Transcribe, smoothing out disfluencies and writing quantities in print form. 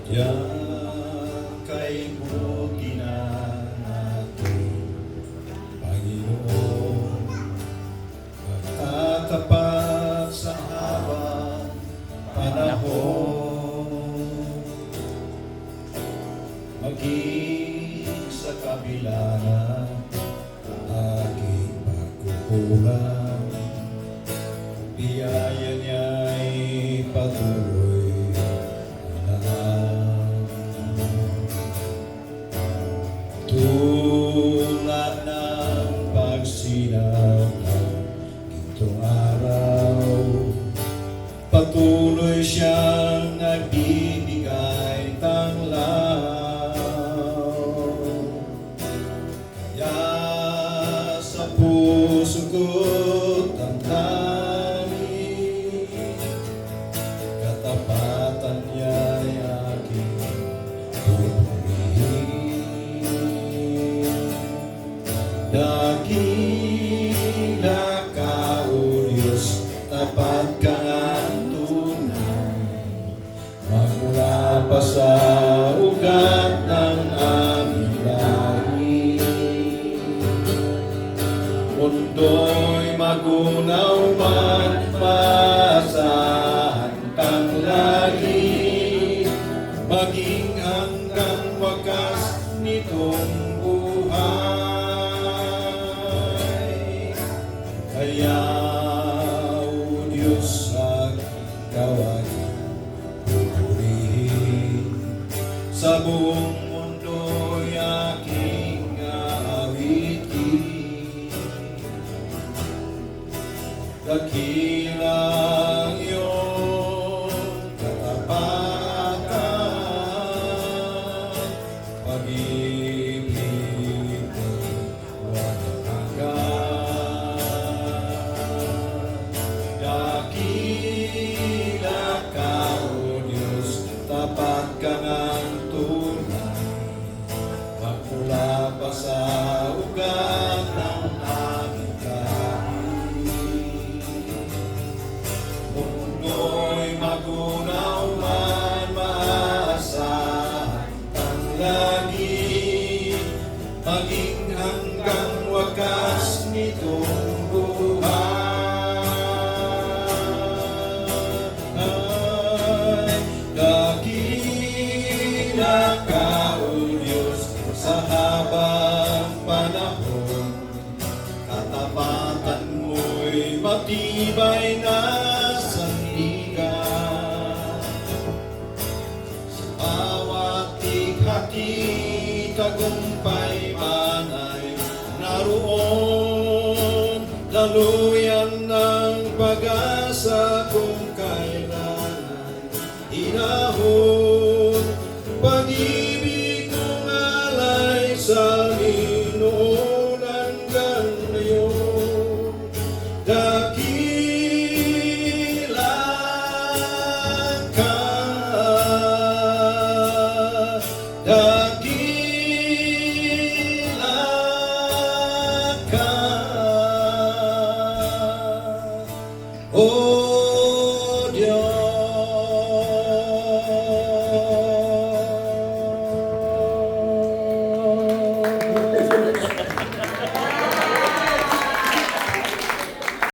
Diyan kay buti na natin, Panginoon, magtatapat sa habang panahon. Maging sa kabila ng aking pagkukulang, biyaya niya'y patuloy alam. Tulad ng pagsinag ng gintong araw, patuloy siyang nagbibigay tanglaw. Kaya sa puso ko't damdamin, katapatan niya'y aking pupurihin. Dakila ka, O Diyos, tapat ka ng tunay, magmula pa sa ugat ng aming lahi. Mundo'y magunaw man, maasahan kang lagi, maging hanggang wakas nitong buhay. Kaya, O Diyos, ang kawalan, pupurihin sa buong mundo'y aking aawitin. Dakilang iyong katapatan, pag-ibig walang hanggan. Dakila ka, O Diyos, tapat ka ng tunay, magmula pa sa ugat ng aming lahi. Mundo'y magunaw man, maasahan kang lagi, maging hanggang wakas nitong buhay. Dakila ka, O Diyos, sa habang panahon, katapatan mo'y matibay na sandigan. Sa bawat tighati, tagumpay man ay naroon, daluyan ng pag-asa kung kailan ay inahon. Pag-ibig kong alay sa Panginoon hanggang ngayon. Dakila ka, dakila ka, O